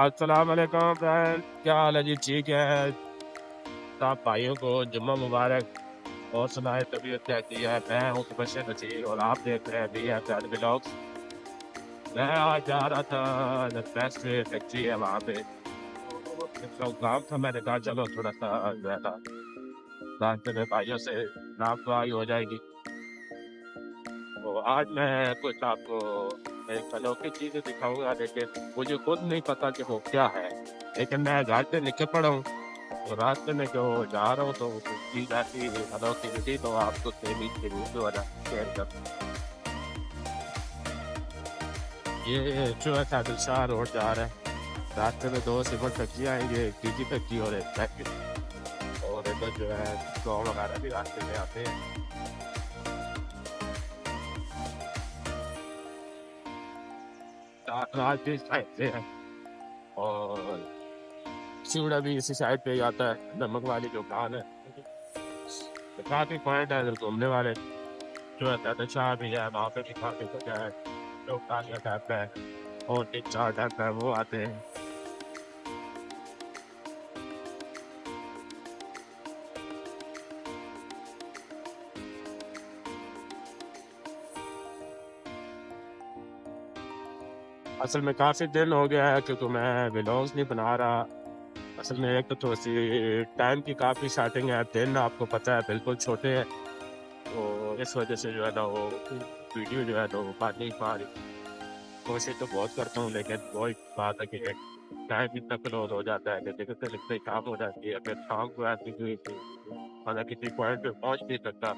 अस्सलाम वालेकुम फ्रेंड, क्या हाल है जी? ठीक है। सब भाइयों को जुम्मा मुबारक। और सुनाए, तबीयत कैसी है? मैं हूँ मुबशर नसीर और आप देख रहे हैं BFL व्लॉग्स। मैं आज जा रहा था नेस्ले फैक्ट्री है वहाँ पे, तो काम था। मैंने कहा चलो थोड़ा सा जो है ना रास्ते में भाइयों से नाम दुआई हो जाएगी। तो आज मैं कुछ आपको एक अनोखी चीज़ें दिखाऊंगा, लेकिन मुझे खुद नहीं पता कि वो क्या है। लेकिन मैं घर से निकल पड़ा हूँ, तो रास्ते में जो जा रहा हूँ तो कुछ चीज ऐसी अनोखी मिली, तो आपको सेमी के वीडियो वाला शेयर कर। ये जो है दिलशाह रोड जा रहा है। रास्ते में दो सिमट फैक्ट्रियाँ आएंगे, एक टीजी फैक्ट्री और एक फैक्ट्री। और इधर जो है गाँव वगैरह भी रास्ते में आते हैं। राज भी इस साइड से है और सिवड़ा भी इसी साइड पे ही आता है। नमक वाली जो खान है, तो काफी पॉइंट है इधर घूमने वाले। जो है दिलशाह भी है, वहाँ पे भी काफी जगह है। जो कालिया टाइप है और तीन चार टाइप है, वो आते हैं। असल में काफ़ी दिन हो गया है क्योंकि मैं व्लॉग्स नहीं बना रहा। असल में एक तो थोड़ी सी टाइम की काफ़ी शॉर्टिंग है, दिन आपको पता है बिल्कुल छोटे हैं, तो इस वजह से जो है ना वो वीडियो जो है ना वो बन नहीं पा रही। कोशिश तो बहुत करता हूँ, लेकिन वही बात है कि टाइम इतना क्लोज हो जाता है कि देखते लिखते ही काम हो जाती है। फिर शाम को ऐसी हुई थी, मतलब किसी पॉइंट पे पहुँच नहीं सकता।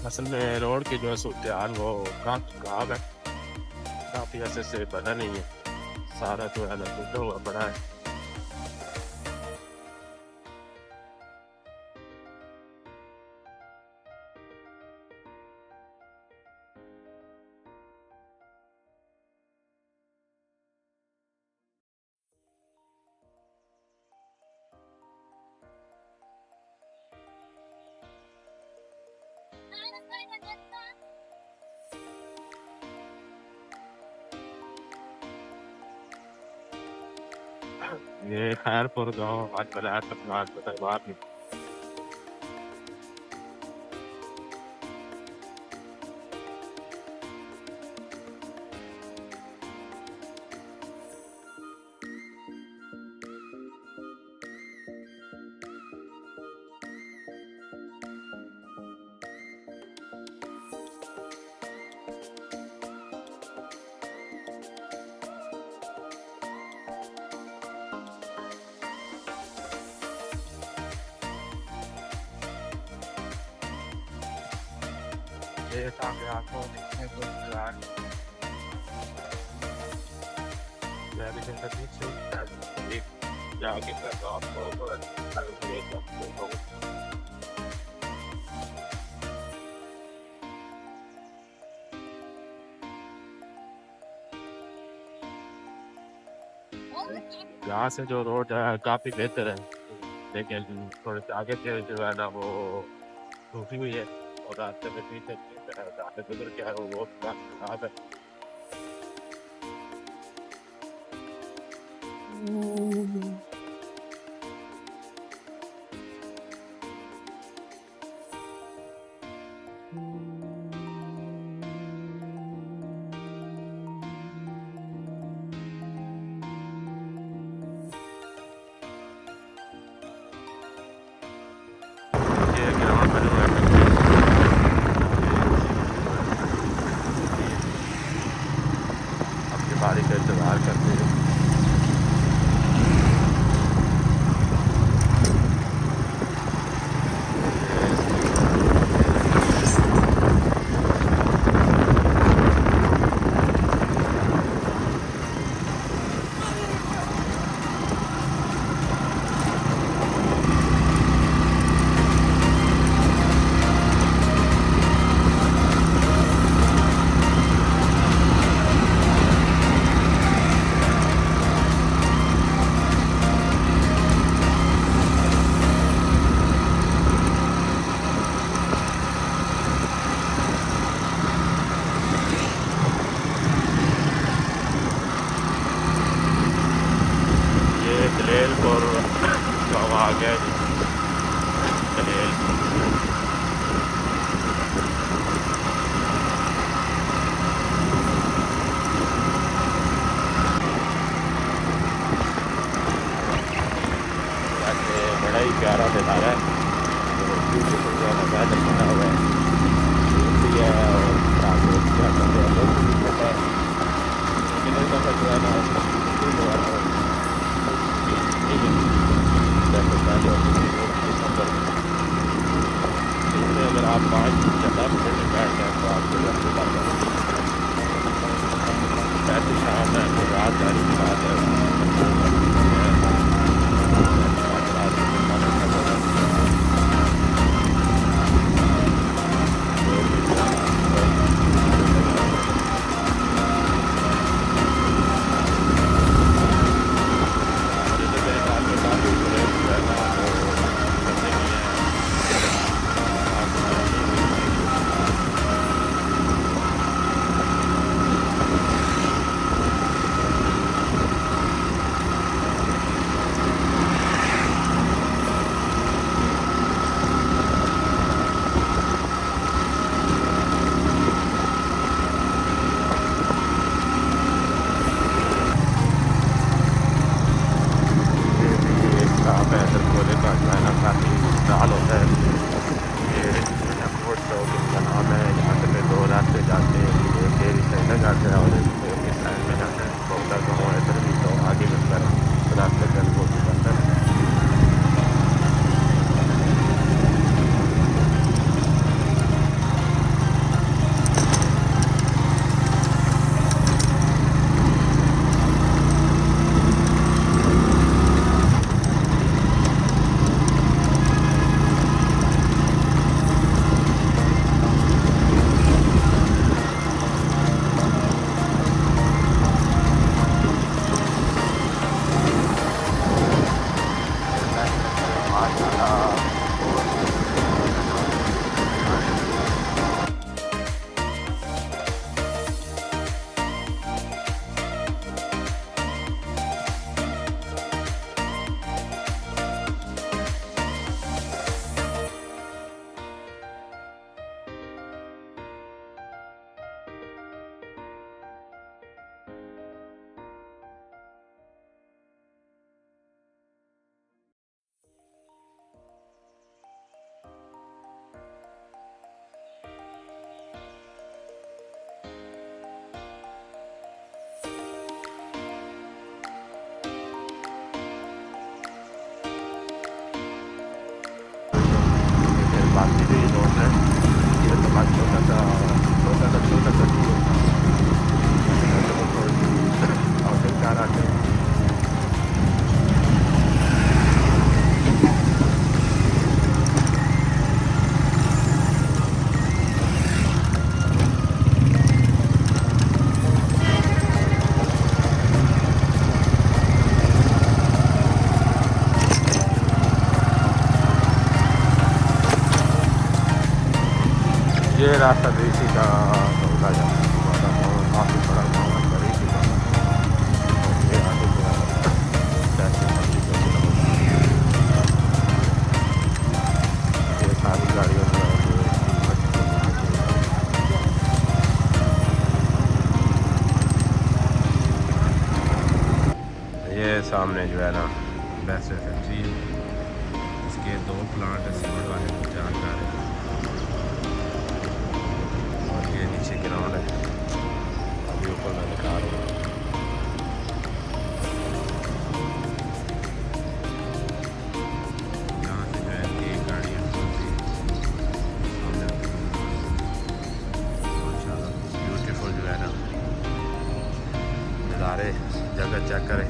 असल में रोड की जो है सूरत हाल वो काफ़ी खराब है, काफ़ी ऐसे से बना नहीं है। सारा जो है ना टूटा हुआ पड़ा है। ये खैरपुर गाँव आज बनाया था, आज बताए बाहर नहीं। ये सामने आपको देखने को मिल रहा है। मैं भी कहता पीछे एक जाके करता आपको और यहाँ से जो रोड है काफी बेहतर है, लेकिन थोड़े से आगे से जो है ना वो टूटी हुई है। और रास्ते में पीछे रास्ते गुजर के है वो खराब है। ये ग्राउंड बना हुआ है, अपनी बारी का इंतजार करते हैं। बिल्कुल तो आ गया जी। चलिए वैसे बड़ा ही प्यारा नज़ारा है। ब्यूटीफुल जो है ना वेदर बना हुआ है, धूप भी है और लोग क्या कर रहे हैं, लोग भी पता है लेकिन एक दफ़ा जो है ना फील हो रहा है जैसे पहले होती थी रोड के सफ़र में। इससे अगर आप 5 या 10 मिनट में बैठ जाए तो आपको जल्दी कर जाए। ऐसी शाम है तो रात जाने की बात है। बाकी भी रोड है, ये तो बात छोटा सा आउटिंग कार आते हैं। ये रास्ता भी इसी का होगा जाता है, काफ़ी बड़ा गाँव है, बड़ी सी गाँव है। और ये आगे जो है जैसे मस्जिद ये सारी गाड़ियों जो है वो ये सामने जो है ना वैसे फैक्ट्री है, इसके 2 प्लांट है सीमेंट वाले को चार जा रहे हैं। ये नीचे ग्राउंड है, अभी ऊपर मैं दिखा रहा हूँ। यहाँ से जो है एक गाड़ी सामने माशाल्लाह ब्यूटीफुल जो है ना नज़ारे, जगह चेक करें।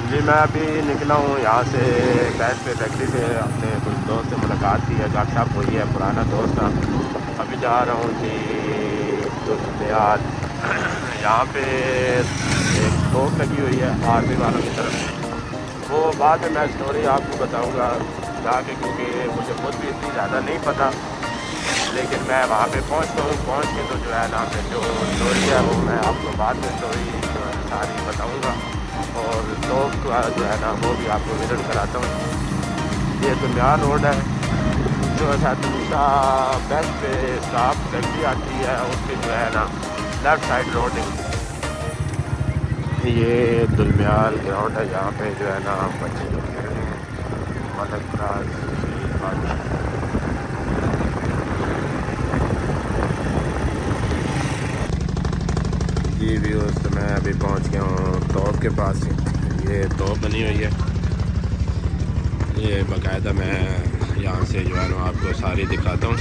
जी मैं अभी निकला हूँ यहाँ से गैस पे फैक्ट्री से, अपने कुछ दोस्त से मुलाकात की है, गपशप हुई है, पुराना दोस्त था। अभी जा रहा हूँ जी दुनियाद। यहाँ पे एक तोप लगी हुई है आर्मी वालों की तरफ से, वो बाद में मैं स्टोरी आपको बताऊँगा जाके, क्योंकि मुझे खुद भी इतनी ज़्यादा नहीं पता। लेकिन मैं वहाँ पे पहुँचता हूँ, पहुँच के तो जो है ना फिर जो स्टोरी है वो मैं आपको बाद में स्टोरी जो है सारी बताऊँगा, और तोप का जो है ना वो भी आपको विजिट कराता हूँ। ये दुनियाल रोड है जो हमेशा बेस्ट पे स्टाफ टैक्सी आती है, उसकी जो है ना लेफ़्ट साइड रोड है। ये दुलमियाल ग्राउंड है, यहाँ पे जो है ना बच्चे लोग खेल रहे हैं। मलक राज जी व्यूअर्स, तो मैं अभी पहुंच गया हूँ तोप के पास। ये तोप बनी हुई है, ये बाकायदा मैं यहाँ से जो है ना आपको सारी दिखाता हूँ।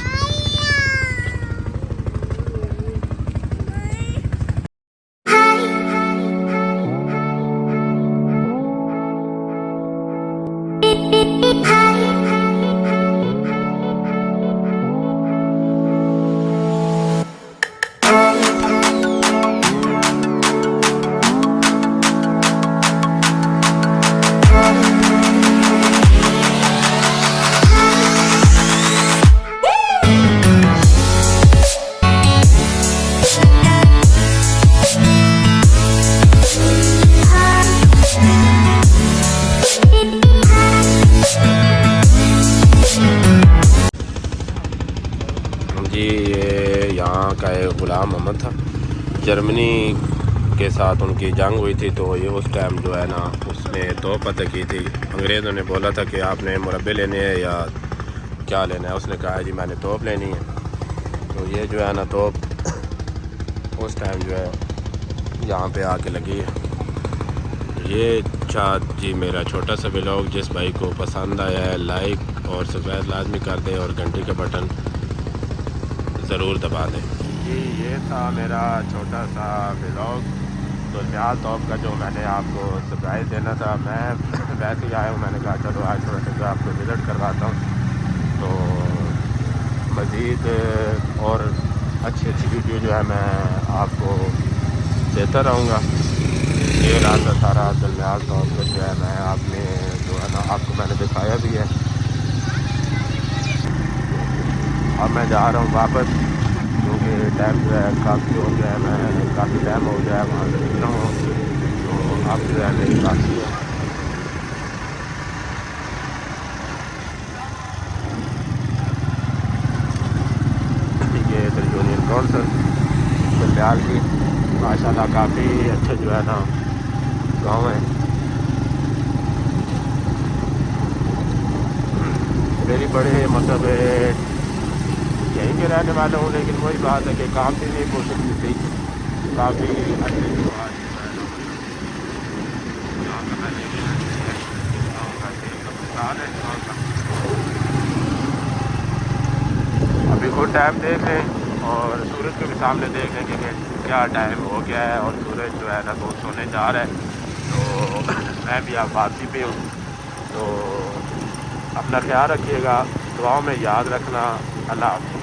जी ये यहाँ का एक ग़ुलाम मोहम्मद था, जर्मनी के साथ उनकी जंग हुई थी, तो ये उस टाइम जो है ना उसने तोप फतह की थी। अंग्रेज़ों ने बोला था कि आपने मुरब्बे लेने हैं या क्या लेना है, उसने कहा जी मैंने तोप लेनी है। तो ये जो है ना तोप उस टाइम जो है यहाँ पे आके लगी है। ये जी मेरा छोटा सा व्लॉग जिस भाई को पसंद आया है लाइक और सब्सक्राइब लाजमी कर दें और घंटी का बटन ज़रूर दबा दें। जी ये था मेरा छोटा सा व्लॉग दुलमियाल तोप का, जो मैंने आपको सरप्राइज़ देना था। मैं वैसे ही आया हूँ, मैंने कहा चलो आज थोड़ा सा आपको विज़िट करवाता हूँ, तो मज़ीद और अच्छी अच्छी वीडियो जो है मैं आपको देता रहूँगा। ये रात सारा दुलमियाल तोप का जो है मैं आपने जो है ना आपको मैंने दिखाया भी है। अब मैं जा रहा हूँ वापस, क्योंकि टाइम जो है काफ़ी हो गया है, मैं काफ़ी टाइम हो गया है वहाँ से निकला हूँ, तो अब जो है मेरी काफ़ी है। ये इधर यूनियन काउंसिल दुलमियाल की माशाल्लाह काफ़ी अच्छे जो है ना गाँव है। मेरी बड़े मतलब यहीं के रहने वाला हूँ, लेकिन वही बात है कि काफ़ी नहीं कोशिश की थी, काफ़ी अच्छी अभी खुद टाइम देख रहे हैं और सूरज को भी सामने देख रहे हैं कि क्या टाइम हो गया है और सूरज जो है ना तो सोने जा रहा है। तो मैं भी अब वापसी पे हूँ, तो अपना ख्याल रखिएगा, दुआओं में याद रखना। अल्लाह हाफ़िज़।